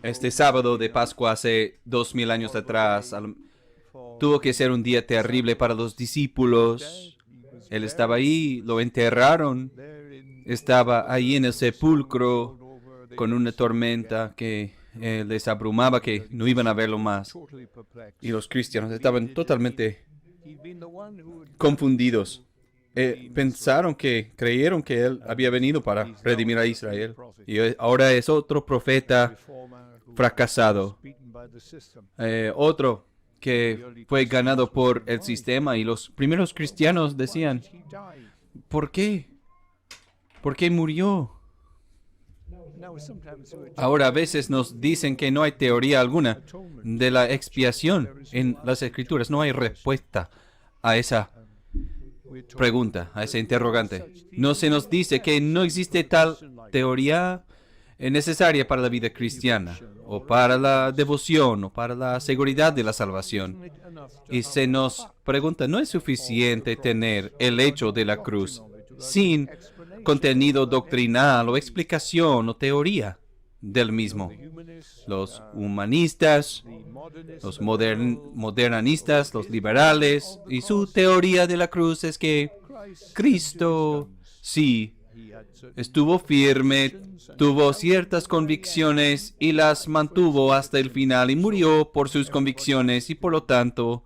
Este sábado de Pascua hace 2000 años atrás, tuvo que ser un día terrible para los discípulos. Él estaba ahí, lo enterraron, estaba ahí en el sepulcro con una tormenta que les abrumaba, que no iban a verlo más. Y los cristianos estaban totalmente confundidos. Creyeron que él había venido para redimir a Israel. Y ahora es otro profeta fracasado. Otro que fue ganado por el sistema. Y los primeros cristianos decían, ¿por qué? ¿Por qué murió? Ahora a veces nos dicen que no hay teoría alguna de la expiación en las Escrituras. No hay respuesta a esa pregunta, a ese interrogante. No se nos dice que no existe tal teoría necesaria para la vida cristiana, o para la devoción, o para la seguridad de la salvación. Y se nos pregunta, ¿no es suficiente tener el hecho de la cruz sin contenido doctrinal o explicación o teoría del mismo? Los humanistas, los modernistas, los liberales, y su teoría de la cruz es que Cristo sí estuvo firme, tuvo ciertas convicciones y las mantuvo hasta el final y murió por sus convicciones, y por lo tanto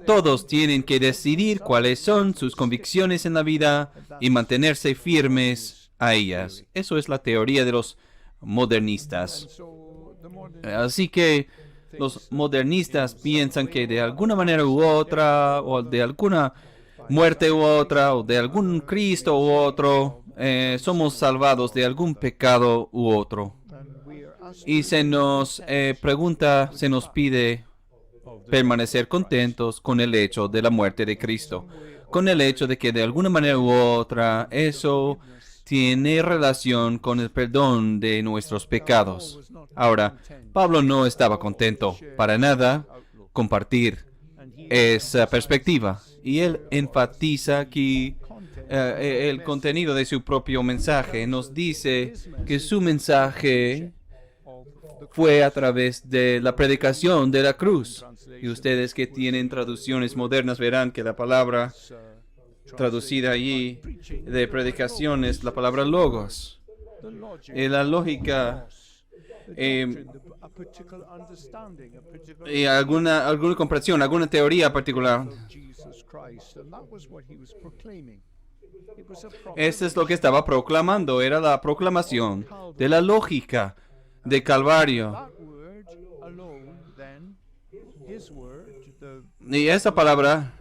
todos tienen que decidir cuáles son sus convicciones en la vida y mantenerse firmes a ellas. Eso es la teoría de los modernistas. Así que los modernistas piensan que de alguna manera u otra, o de alguna muerte u otra, o de algún Cristo u otro, somos salvados de algún pecado u otro. Y se nos pregunta, se nos pide permanecer contentos con el hecho de la muerte de Cristo, con el hecho de que de alguna manera u otra eso tiene relación con el perdón de nuestros pecados. Ahora, Pablo no estaba contento para nada compartir esa perspectiva, y él enfatiza aquí el contenido de su propio mensaje. Nos dice que su mensaje fue a través de la predicación de la cruz. Y ustedes que tienen traducciones modernas verán que la palabra traducida allí de predicación es la palabra logos. La lógica y alguna comprensión, alguna teoría particular. Eso es lo que estaba proclamando, era la proclamación de la lógica de Calvario. Y esa palabra,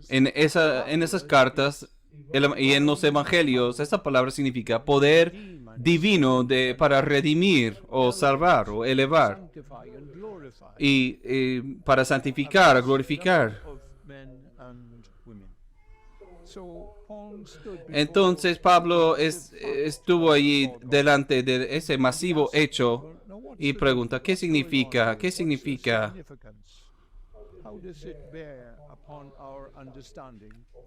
en esas cartas y en los evangelios, esa palabra significa poder divino para redimir o salvar o elevar, y para santificar, glorificar. Entonces Pablo estuvo allí delante de ese masivo hecho y pregunta, ¿qué significa? ¿Qué significa?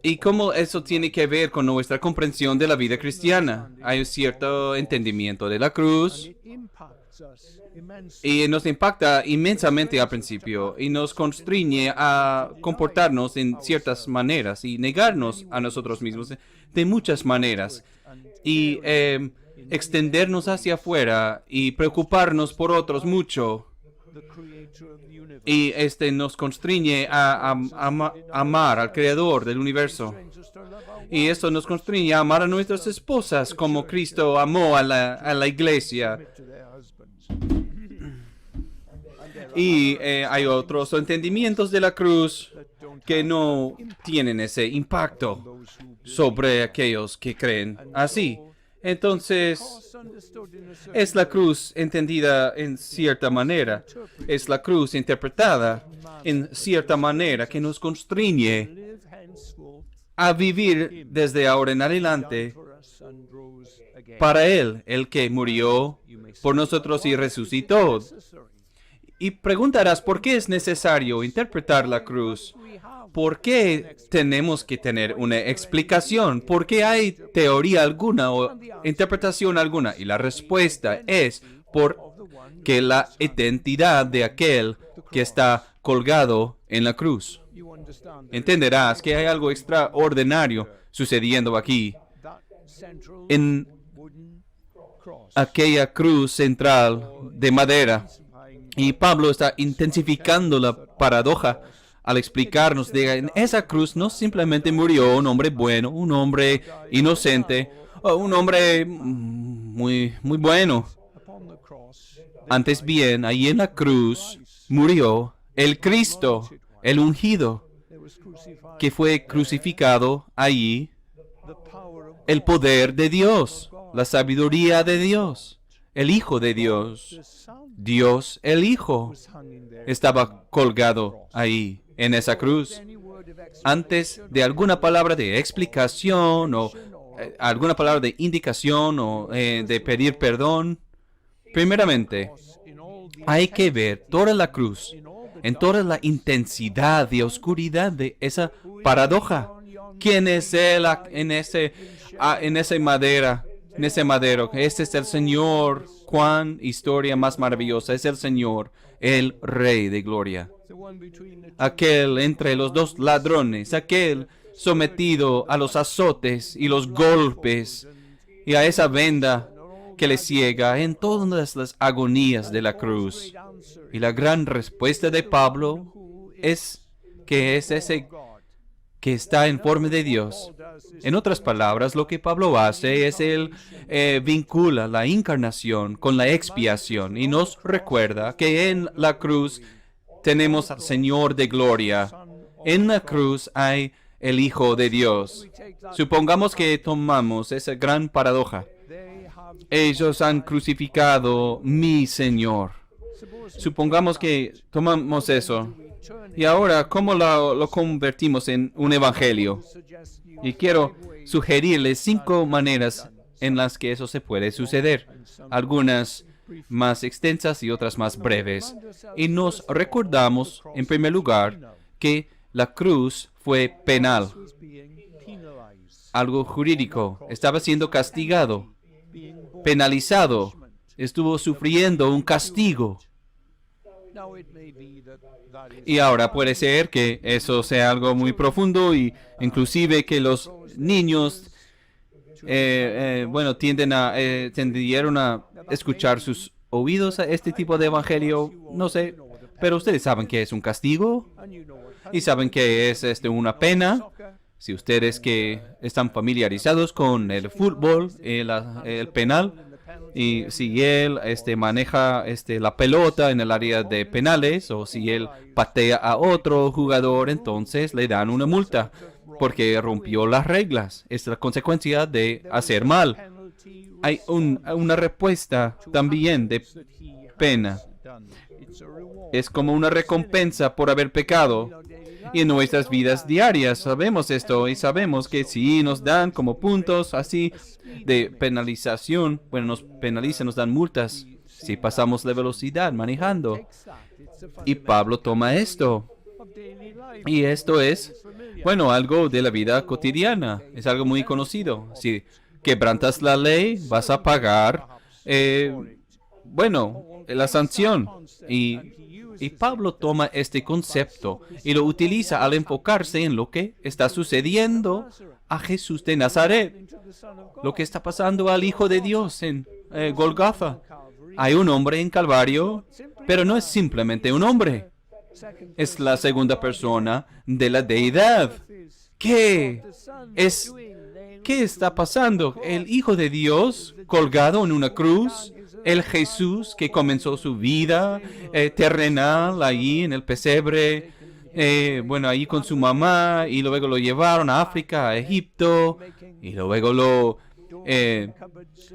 ¿Y cómo eso tiene que ver con nuestra comprensión de la vida cristiana? Hay un cierto entendimiento de la cruz y nos impacta inmensamente al principio y nos constriñe a comportarnos en ciertas maneras y negarnos a nosotros mismos de muchas maneras, y extendernos hacia afuera y preocuparnos por otros mucho. Y nos constriñe a amar al Creador del universo. Y esto nos constriñe a amar a nuestras esposas como Cristo amó a la iglesia. Y hay otros entendimientos de la cruz que no tienen ese impacto sobre aquellos que creen así. Entonces, es la cruz entendida en cierta manera, es la cruz interpretada en cierta manera que nos constriñe a vivir desde ahora en adelante para Él, el que murió por nosotros y resucitó. Y preguntarás, ¿por qué es necesario interpretar la cruz? ¿Por qué tenemos que tener una explicación? ¿Por qué hay teoría alguna o interpretación alguna? Y la respuesta es porque la identidad de aquel que está colgado en la cruz. Entenderás que hay algo extraordinario sucediendo aquí. En aquella cruz central de madera. Y Pablo está intensificando la paradoja al explicarnos que en esa cruz no simplemente murió un hombre bueno, un hombre inocente, o un hombre muy bueno. Antes bien, ahí en la cruz murió el Cristo, el ungido, que fue crucificado allí, el poder de Dios, la sabiduría de Dios, el Hijo de Dios. Dios, el Hijo, estaba colgado ahí, en esa cruz. Antes de alguna palabra de explicación o alguna palabra de indicación o de pedir perdón, primeramente, hay que ver toda la cruz, en toda la intensidad y oscuridad de esa paradoja. ¿Quién es Él en ese madero? Este es el Señor. Cuán historia más maravillosa. Es el Señor, el Rey de gloria. Aquel entre los dos ladrones, aquel sometido a los azotes y los golpes y a esa venda que le ciega en todas las agonías de la cruz. Y la gran respuesta de Pablo es que es ese que está en forma de Dios. En otras palabras, lo que Pablo hace es él vincula la encarnación con la expiación y nos recuerda que en la cruz tenemos al Señor de gloria. En la cruz hay el Hijo de Dios. Supongamos que tomamos esa gran paradoja. Ellos han crucificado mi Señor. Supongamos que tomamos eso. Y ahora, ¿cómo lo convertimos en un evangelio? Y quiero sugerirles 5 maneras en las que eso se puede suceder. Algunas más extensas y otras más breves. Y nos recordamos, en primer lugar, que la cruz fue penal. Algo jurídico. Estaba siendo castigado, penalizado. Estuvo sufriendo un castigo. Y ahora puede ser que eso sea algo muy profundo y inclusive que los niños tendieron a escuchar sus oídos a este tipo de evangelio, no sé, pero ustedes saben que es un castigo y saben que es una pena. Si ustedes que están familiarizados con el fútbol, el penal, y si él maneja la pelota en el área de penales o si él patea a otro jugador, entonces le dan una multa porque rompió las reglas. Es la consecuencia de hacer mal. Hay una respuesta también de pena. Es como una recompensa por haber pecado. Y en nuestras vidas diarias sabemos esto y sabemos que si nos dan como puntos así de penalización, bueno, nos penalizan, nos dan multas si pasamos la velocidad manejando. Y Pablo toma esto. Y esto es, bueno, algo de la vida cotidiana. Es algo muy conocido. Si quebrantas la ley, vas a pagar, la sanción. Y Pablo toma este concepto y lo utiliza al enfocarse en lo que está sucediendo a Jesús de Nazaret, lo que está pasando al Hijo de Dios en Golgotha. Hay un hombre en Calvario, pero no es simplemente un hombre. Es la segunda persona de la deidad. ¿Qué está pasando? El Hijo de Dios colgado en una cruz. El Jesús que comenzó su vida terrenal ahí en el pesebre, ahí con su mamá, y luego lo llevaron a África, a Egipto, y luego lo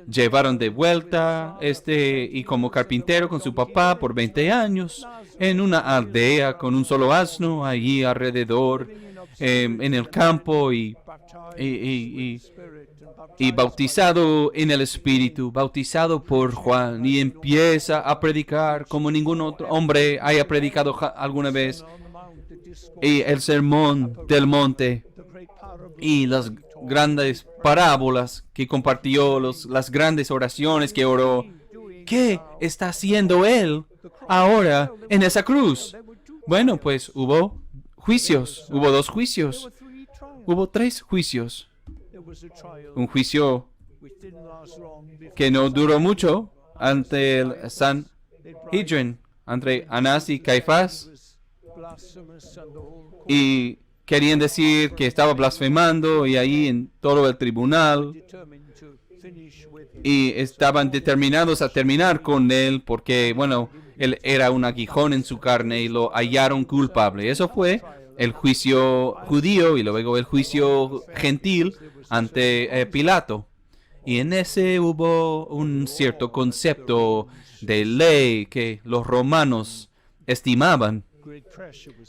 llevaron de vuelta, y como carpintero con su papá por 20 años, en una aldea con un solo asno allí alrededor, en el campo y bautizado en el Espíritu, bautizado por Juan, y empieza a predicar como ningún otro hombre haya predicado alguna vez, y el sermón del monte, y las grandes parábolas que compartió, las grandes oraciones que oró. ¿Qué está haciendo él ahora en esa cruz? Bueno, pues hubo juicios, hubo 2 juicios, hubo 3 juicios. Un juicio que no duró mucho ante el Sanhedrin, entre Anás y Caifás, y querían decir que estaba blasfemando, y ahí en todo el tribunal, y estaban determinados a terminar con él porque, bueno, él era un aguijón en su carne y lo hallaron culpable. Eso fue el juicio judío y luego el juicio gentil ante Pilato. Y en ese hubo un cierto concepto de ley que los romanos estimaban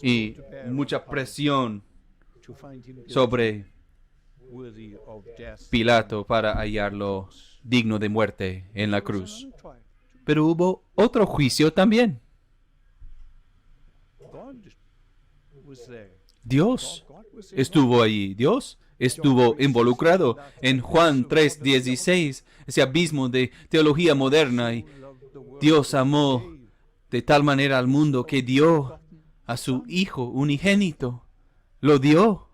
y mucha presión sobre Pilato para hallarlo digno de muerte en la cruz. Pero hubo otro juicio también. Dios estuvo allí. Dios estuvo involucrado en Juan 3:16, ese abismo de teología moderna. Y Dios amó de tal manera al mundo que dio a su Hijo unigénito. Lo dio.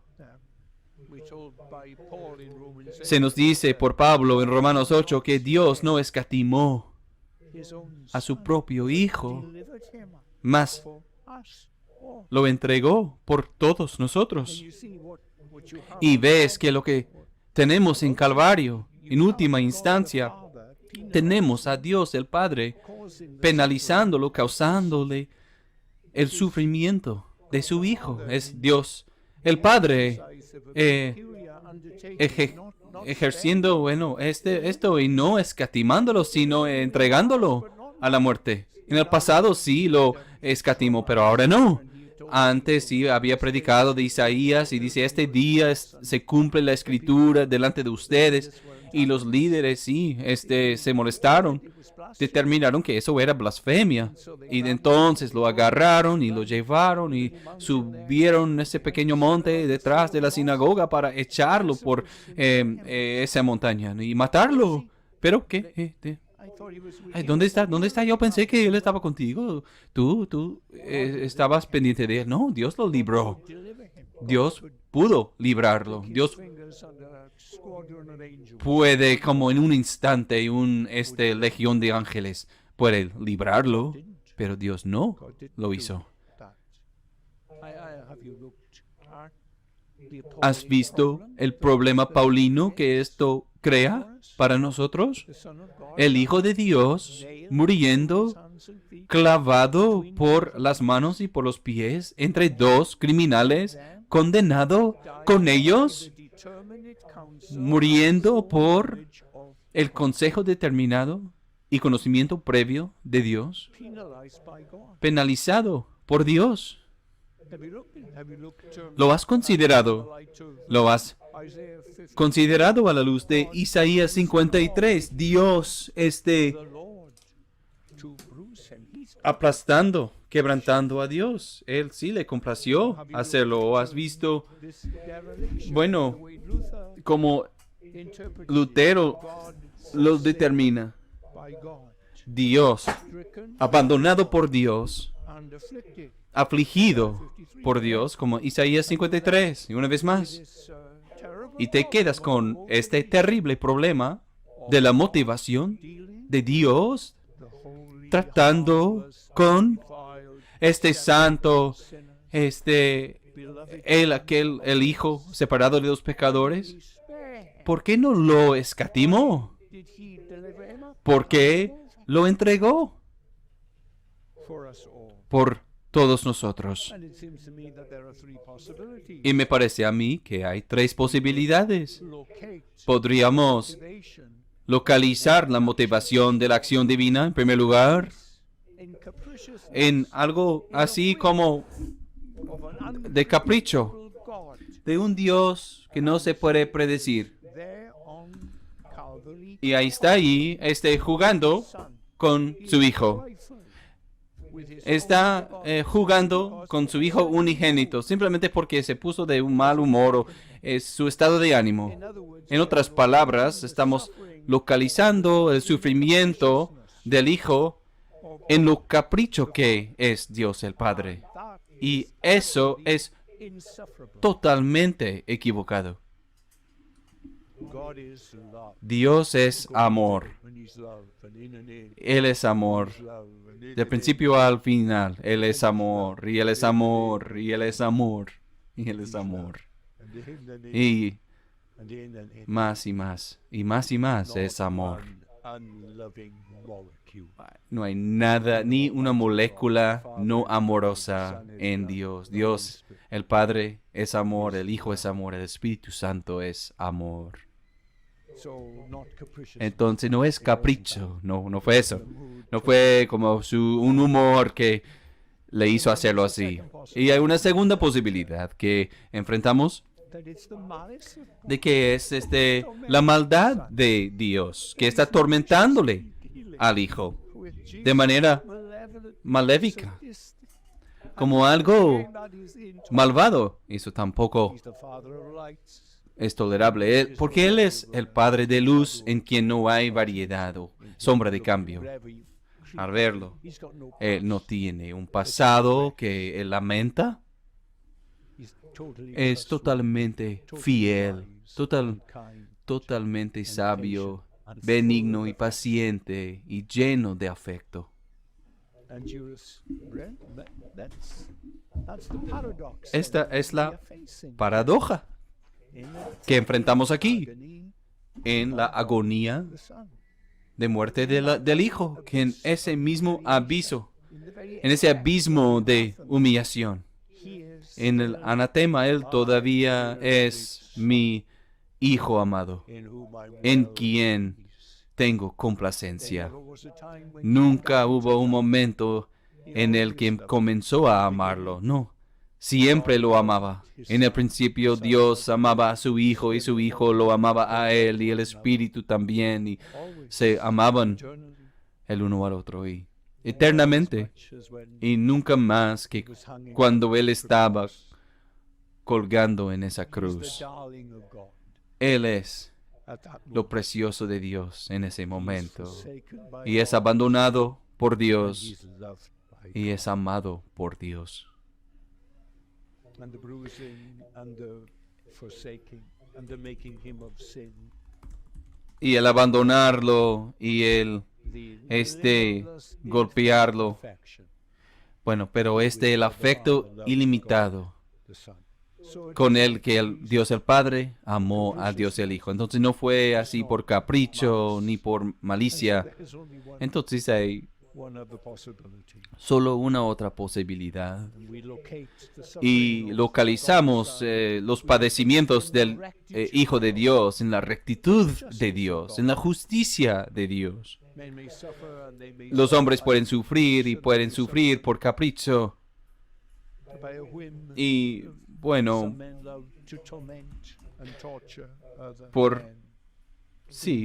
Se nos dice por Pablo en Romanos 8 que Dios no escatimó a su propio Hijo, mas lo entregó por todos nosotros. Y ves que lo que tenemos en Calvario, en última instancia, tenemos a Dios el Padre penalizándolo, causándole el sufrimiento de su Hijo. Es Dios el Padre ejerciendo, bueno, esto y no escatimándolo, sino entregándolo a la muerte. En el pasado sí lo escatimó, pero ahora no. Antes sí había predicado de Isaías y dice, este día se cumple la escritura delante de ustedes. Y los líderes sí, se molestaron, determinaron que eso era blasfemia. Y de entonces lo agarraron y lo llevaron y subieron ese pequeño monte detrás de la sinagoga para echarlo por esa montaña y matarlo. ¿Pero qué? Ay, ¿dónde está? ¿Dónde está? Yo pensé que él estaba contigo. Tú estabas pendiente de él. No, Dios lo libró. Dios pudo librarlo. Dios puede, como en un instante, legión de ángeles puede librarlo, pero Dios no lo hizo. ¿Has visto el problema paulino que esto crea para nosotros? El Hijo de Dios muriendo, clavado por las manos y por los pies entre 2 criminales, condenado con ellos, muriendo por el consejo determinado y conocimiento previo de Dios, penalizado por Dios. ¿Lo has considerado? ¿Lo has considerado a la luz de Isaías 53? Dios aplastando, quebrantando a Dios. Él sí le complació hacerlo. ¿O has visto? Bueno, como Lutero lo determina. Dios, abandonado por Dios, afligido por Dios, como Isaías 53, y una vez más. Y te quedas con este terrible problema de la motivación de Dios tratando con este santo, el Hijo separado de los pecadores. ¿Por qué no lo escatimó? ¿Por qué lo entregó? Por todos nosotros. Y me parece a mí que hay 3 posibilidades. Podríamos localizar la motivación de la acción divina, en primer lugar, en algo así como de capricho de un Dios que no se puede predecir. Y ahí está jugando con su hijo. Está jugando con su hijo unigénito, simplemente porque se puso de un mal humor o es su estado de ánimo. En otras palabras, estamos localizando el sufrimiento del hijo en lo capricho que es Dios el Padre. Y eso es totalmente equivocado. Dios es amor. Él es amor. De principio al final, Él es amor, y Él es amor, y Él es amor, y Él es amor. Y más y más, y más y más es amor. No hay nada, ni una molécula no amorosa en Dios. Dios, el Padre, es amor, el Hijo es amor, el Espíritu Santo es amor. Entonces no es capricho, no fue eso. No fue como un humor que le hizo hacerlo así. Y hay una segunda posibilidad que enfrentamos, de que es la maldad de Dios, que está atormentándole al Hijo de manera maléfica, como algo malvado. Eso tampoco es tolerable, porque Él es el Padre de luz en quien no hay variedad o sombra de cambio. Al verlo, Él no tiene un pasado que Él lamenta. Es totalmente fiel, totalmente sabio, benigno y paciente y lleno de afecto. Esta es la paradoja que enfrentamos aquí, en la agonía de muerte del Hijo, que en ese mismo abismo, en ese abismo de humillación, en el anatema, Él todavía es mi Hijo amado, en quien tengo complacencia. Nunca hubo un momento en el que comenzó a amarlo, no. Siempre lo amaba. En el principio Dios amaba a su Hijo y su Hijo lo amaba a Él y el Espíritu también, y se amaban el uno al otro y eternamente, y nunca más que cuando Él estaba colgando en esa cruz. Él es lo precioso de Dios en ese momento, y es abandonado por Dios y es amado por Dios. Y el abandonarlo y el golpearlo. Bueno, pero el afecto ilimitado con el que Dios el Padre amó a Dios el Hijo. Entonces no fue así por capricho ni por malicia. Entonces hay solo una otra posibilidad. Y localizamos los padecimientos del Hijo de Dios en la rectitud de Dios, en la justicia de Dios. Los hombres pueden sufrir y pueden sufrir por capricho. Y bueno,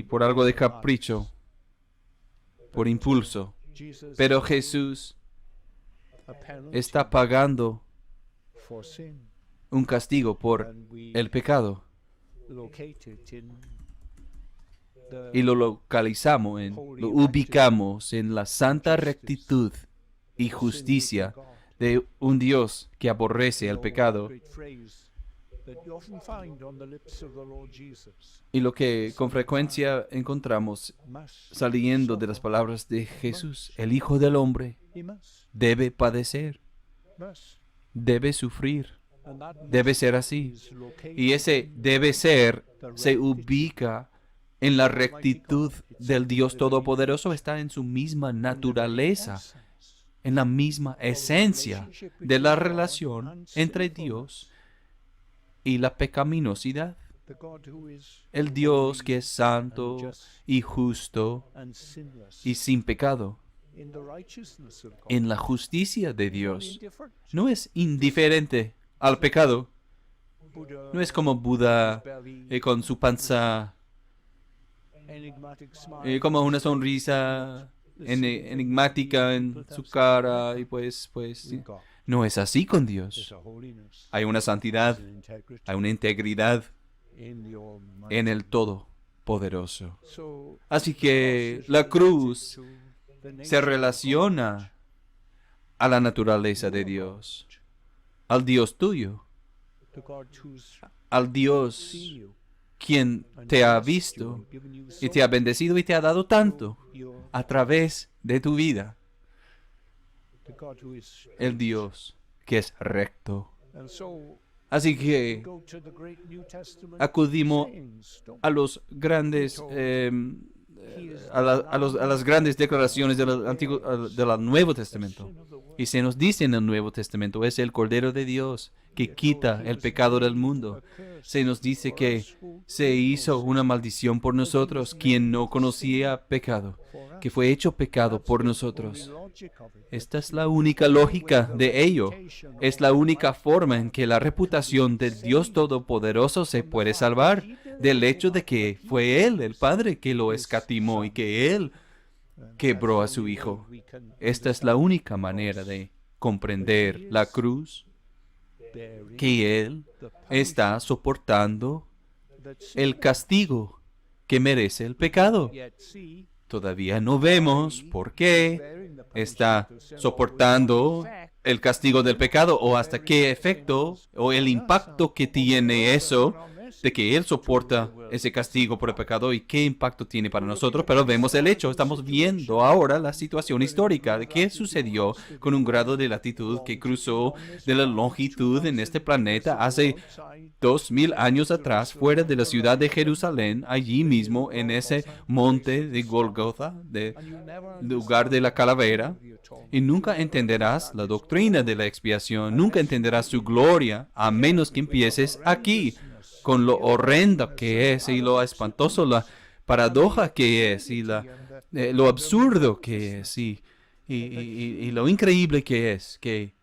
por algo de capricho, por impulso. Pero Jesús está pagando un castigo por el pecado. Y lo localizamos, lo ubicamos en la santa rectitud y justicia de un Dios que aborrece el pecado. Y lo que con frecuencia encontramos saliendo de las palabras de Jesús: el Hijo del Hombre debe padecer, debe sufrir, debe ser así. Y ese debe ser se ubica en la rectitud del Dios Todopoderoso, está en su misma naturaleza, en la misma esencia de la relación entre Dios y la pecaminosidad. El Dios que es santo y justo y sin pecado, en la justicia de Dios, no es indiferente al pecado, No es como Buda con su panza, como una sonrisa enigmática en su cara y pues sí. No es así con Dios. Hay una santidad, hay una integridad en el Todopoderoso. Así que la cruz se relaciona a la naturaleza de Dios, al Dios tuyo, al Dios quien te ha visto y te ha bendecido y te ha dado tanto a través de tu vida. El Dios que es recto. Así que acudimos a los grandes a las grandes declaraciones del Nuevo Testamento. Y se nos dice en el Nuevo Testamento, es el Cordero de Dios que quita el pecado del mundo. Se nos dice que se hizo una maldición por nosotros, quien no conocía pecado, que fue hecho pecado por nosotros. Esta es la única lógica de ello. Es la única forma en que la reputación del Dios Todopoderoso se puede salvar, del hecho de que fue Él, el Padre, que lo escatimó y que Él quebró a su Hijo. Esta es la única manera de comprender la cruz, que Él está soportando el castigo que merece el pecado. Todavía no vemos por qué está soportando el castigo del pecado o hasta qué efecto o el impacto que tiene eso de que Él soporta ese castigo por el pecado y qué impacto tiene para nosotros, pero vemos el hecho, estamos viendo ahora la situación histórica de qué sucedió con un grado de latitud que cruzó de la longitud en este planeta hace 2000 años atrás, fuera de la ciudad de Jerusalén, allí mismo en ese monte de Golgotha, del lugar de la calavera, y nunca entenderás la doctrina de la expiación, nunca entenderás su gloria, a menos que empieces aquí, con lo horrendo que es y lo espantoso, la paradoja que es y lo absurdo que es y lo increíble que es, que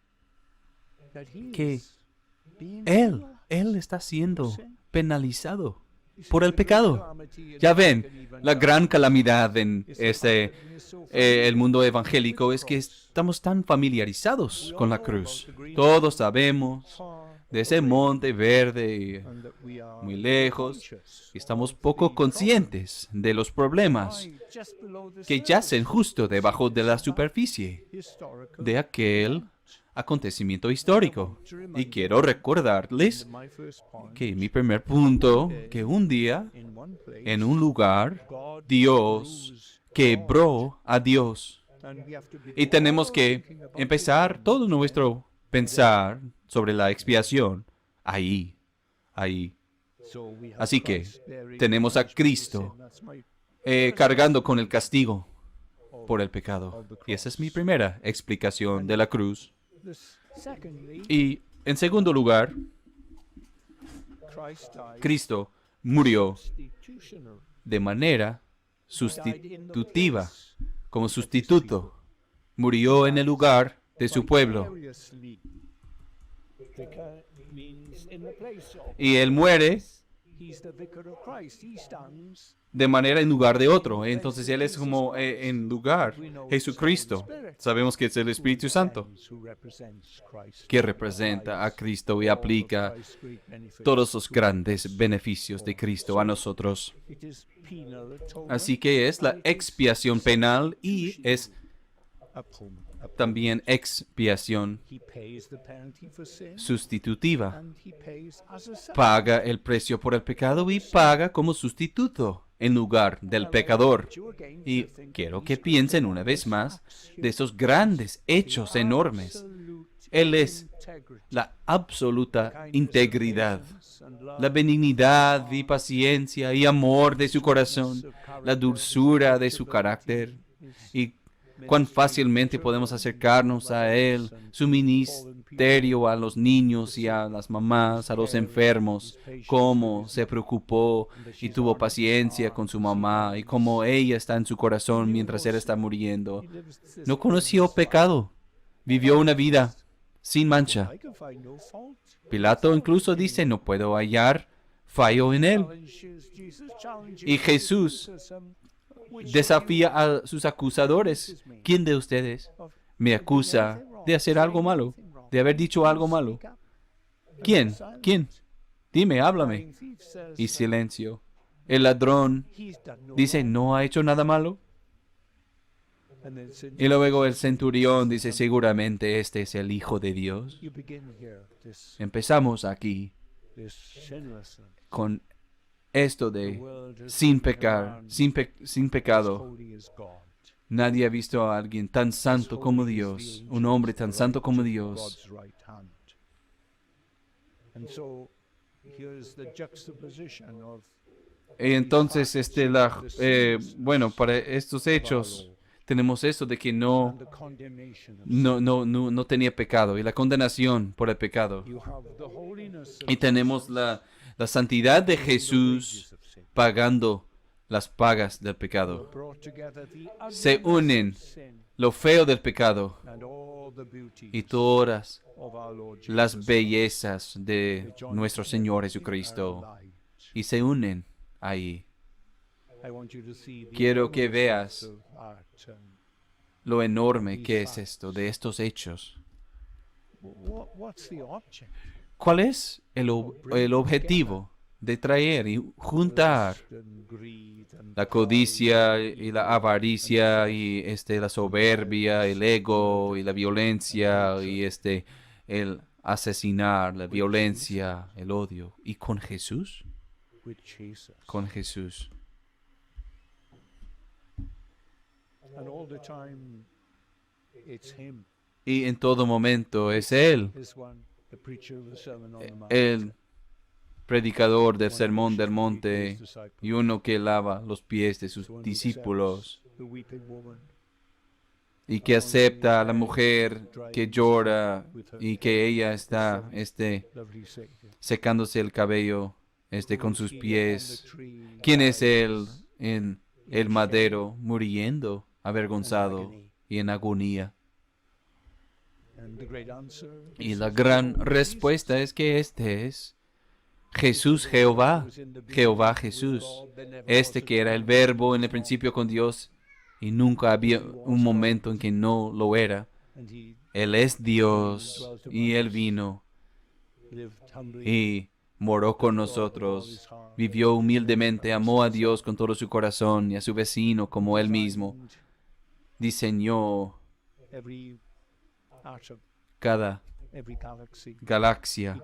Él está siendo penalizado por el pecado. Ya ven, la gran calamidad en el mundo evangélico es que estamos tan familiarizados con la cruz. Todos sabemos de ese monte verde muy lejos y estamos poco conscientes de los problemas que yacen justo debajo de la superficie de aquel acontecimiento histórico. Y quiero recordarles que mi primer punto, que un día, en un lugar, Dios quebró a Dios. Y tenemos que empezar todo nuestro pensar sobre la expiación ahí. Así que tenemos a Cristo cargando con el castigo por el pecado. Y esa es mi primera explicación de la cruz. Y en segundo lugar, Cristo murió de manera sustitutiva, como sustituto. Murió en el lugar de su pueblo. Y Él muere de manera en lugar de otro. Entonces Él es como en lugar Jesucristo. Sabemos que es el Espíritu Santo que representa a Cristo y aplica todos los grandes beneficios de Cristo a nosotros. Así que es la expiación penal y es también expiación sustitutiva. Paga el precio por el pecado y paga como sustituto en lugar del pecador. Y quiero que piensen una vez más de esos grandes hechos enormes. Él es la absoluta integridad, la benignidad y paciencia y amor de su corazón, la dulzura de su carácter y cuán fácilmente podemos acercarnos a Él, su ministerio a los niños y a las mamás, a los enfermos, cómo se preocupó y tuvo paciencia con su mamá y cómo ella está en su corazón mientras Él está muriendo. No conoció pecado, vivió una vida sin mancha. Pilato incluso dice, no puedo hallar fallo en él. Y Jesús desafía a sus acusadores. ¿Quién de ustedes me acusa de hacer algo malo? De haber dicho algo malo. ¿Quién? ¿Quién? Dime, háblame. Y silencio. El ladrón dice, ¿no ha hecho nada malo? Y luego el centurión dice, seguramente este es el Hijo de Dios. Empezamos aquí con esto de sin pecar, sin pecado. Nadie ha visto a alguien tan santo como Dios, un hombre tan santo como Dios. Y entonces, bueno, para estos hechos tenemos eso de que no tenía pecado y la condenación por el pecado. Y tenemos la santidad de Jesús pagando las pagas del pecado. Se unen lo feo del pecado y todas las bellezas de nuestro Señor Jesucristo y se unen ahí. Quiero que veas lo enorme que es esto, de estos hechos. ¿Cuál es el objetivo de traer y juntar la codicia y la avaricia y la soberbia, el ego y la violencia y el asesinar, la violencia, el odio? ¿Y con Jesús? Con Jesús. Y en todo momento es Él, el predicador del Sermón del Monte y uno que lava los pies de sus discípulos y que acepta a la mujer que llora y que ella está secándose el cabello con sus pies. ¿Quién es Él en el madero muriendo, avergonzado y en agonía? Y la gran respuesta es que este es Jesús Jehová, Jehová Jesús, que era el verbo en el principio con Dios y nunca había un momento en que no lo era. Él es Dios y Él vino y moró con nosotros, vivió humildemente, amó a Dios con todo su corazón y a su vecino como Él mismo. Diseñó cada galaxia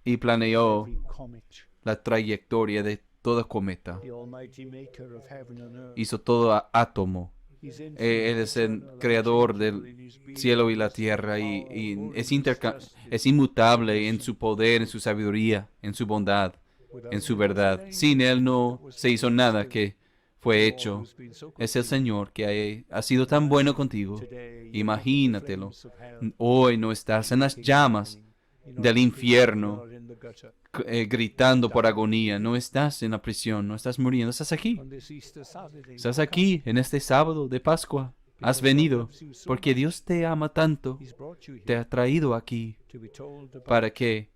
y planeó la trayectoria de toda cometa. Hizo todo átomo. Él es el creador del cielo y la tierra y es inmutable en su poder, en su sabiduría, en su bondad, en su verdad. Sin Él no se hizo nada que fue hecho. Es el Señor que ha sido tan bueno contigo. Imagínatelo. Hoy no estás en las llamas del infierno gritando por agonía. No estás en la prisión, no estás muriendo, estás aquí. Estás aquí en este sábado de Pascua. Has venido porque Dios te ama tanto. Te ha traído aquí para que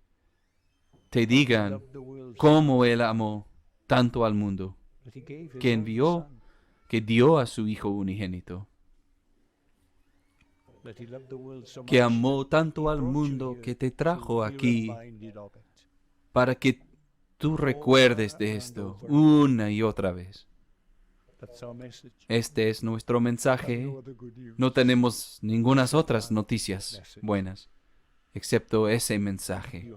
te digan cómo Él amó tanto al mundo, que dio a su Hijo unigénito, que amó tanto al mundo que te trajo aquí para que tú recuerdes de esto una y otra vez. Este es nuestro mensaje. No tenemos ninguna otras noticias buenas, excepto ese mensaje.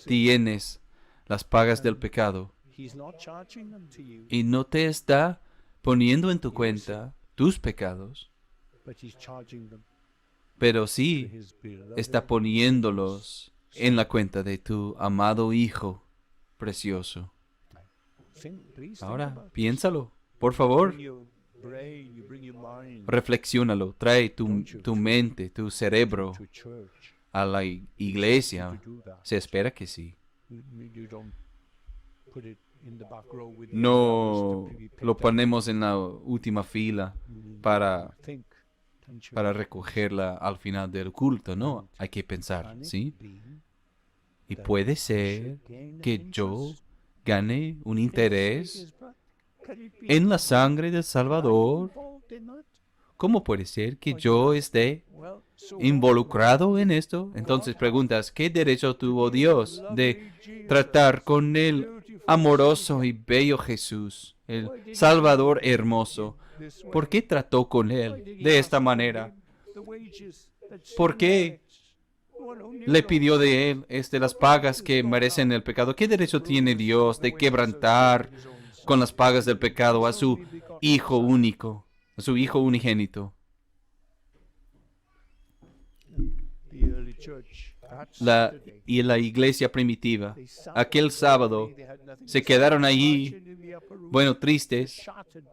Tienes las pagas del pecado y no te está poniendo en tu cuenta tus pecados, pero sí está poniéndolos en la cuenta de tu amado Hijo precioso. Ahora, piénsalo, por favor. Reflexiónalo, trae tu mente, tu cerebro a la iglesia. Se espera que sí. No lo ponemos en la última fila para para recogerla al final del culto, ¿no? Hay que pensar, ¿sí? Y puede ser que yo gane un interés en la sangre del Salvador. ¿Cómo puede ser que yo esté involucrado en esto? Entonces preguntas, ¿qué derecho tuvo Dios de tratar con el amoroso y bello Jesús, el Salvador hermoso? ¿Por qué trató con él de esta manera? ¿Por qué le pidió de él las pagas que merecen el pecado? ¿Qué derecho tiene Dios de quebrantar con las pagas del pecado a su Hijo único, a su Hijo unigénito? Y la iglesia primitiva, aquel sábado, se quedaron allí, bueno, tristes.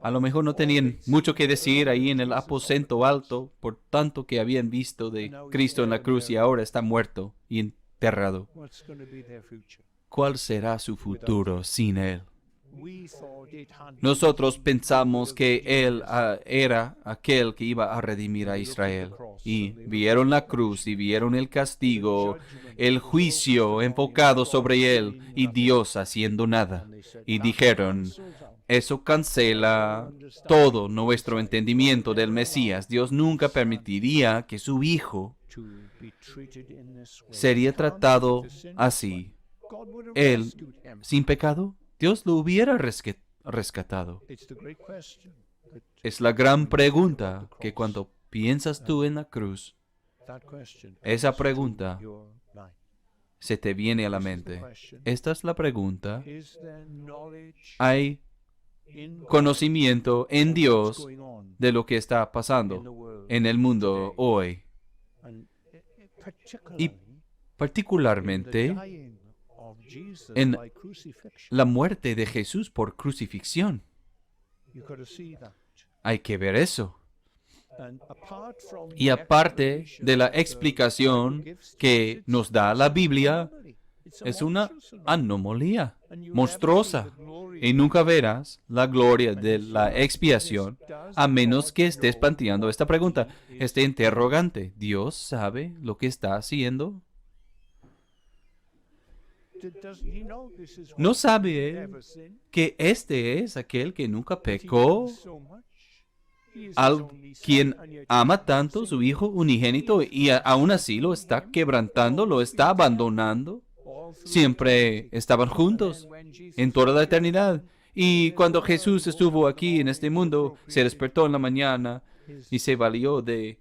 A lo mejor no tenían mucho que decir ahí en el aposento alto, por tanto que habían visto de Cristo en la cruz y ahora está muerto y enterrado. ¿Cuál será su futuro sin Él? Nosotros pensamos que Él era aquel que iba a redimir a Israel. Y vieron la cruz y vieron el castigo, el juicio enfocado sobre Él y Dios haciendo nada. Y dijeron, eso cancela todo nuestro entendimiento del Mesías. Dios nunca permitiría que su Hijo sería tratado así. Él, sin pecado, Dios lo hubiera rescatado. Es la gran pregunta que cuando piensas tú en la cruz, esa pregunta se te viene a la mente. Esta es la pregunta. ¿Hay conocimiento en Dios de lo que está pasando en el mundo hoy? Y particularmente en la muerte de Jesús por crucifixión. Hay que ver eso. Y aparte de la explicación que nos da la Biblia, es una anomalía monstruosa. Y nunca verás la gloria de la expiación a menos que estés planteando esta pregunta, este interrogante. ¿Dios sabe lo que está haciendo? ¿No sabe él que este es aquel que nunca pecó? Al quien ama tanto su Hijo unigénito y aún así lo está quebrantando, lo está abandonando. Siempre estaban juntos en toda la eternidad. Y cuando Jesús estuvo aquí en este mundo, se despertó en la mañana y se valió de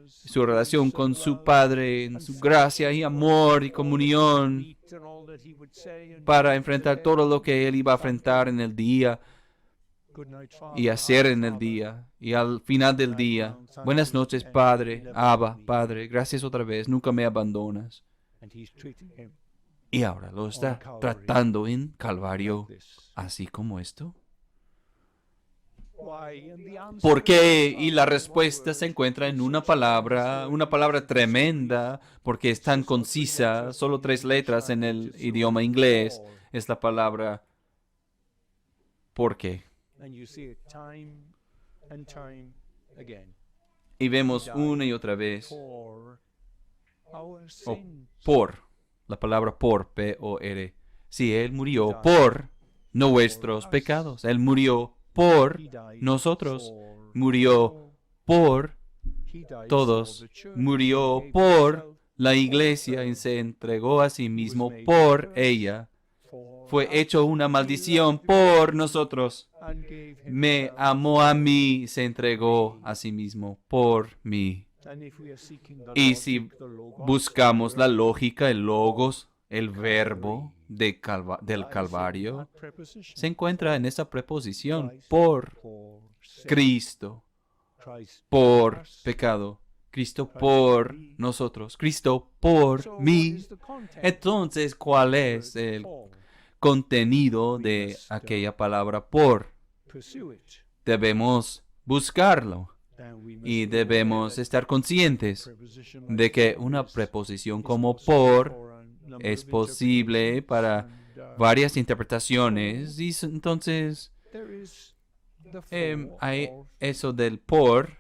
su relación con su Padre, en su gracia y amor y comunión para enfrentar todo lo que él iba a enfrentar en el día y hacer en el día. Y al final del día, buenas noches, Padre, Abba, Padre, gracias otra vez, nunca me abandonas. Y ahora lo está tratando en Calvario, así como esto. ¿Por qué? Y la respuesta se encuentra en una palabra tremenda, porque es tan concisa, solo 3 letras en el idioma inglés, es la palabra ¿por qué? Y vemos una y otra vez, la palabra por, P-O-R. Sí, Él murió por nuestros pecados, Él murió por nosotros, murió por todos, murió por la iglesia y se entregó a sí mismo por ella. Fue hecho una maldición por nosotros. Me amó a mí, se entregó a sí mismo por mí. Y si buscamos la lógica, el logos, el verbo del Calvario, se encuentra en esa preposición, por Cristo, por pecado, Cristo por nosotros, Cristo por mí. Entonces, ¿cuál es el contenido de aquella palabra por? Debemos buscarlo. Y debemos estar conscientes de que una preposición como por es posible para varias interpretaciones. Y entonces hay eso del por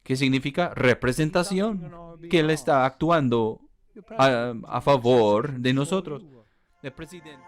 ¿Qué significa representación? Que Él está actuando a favor de nosotros. El presidente.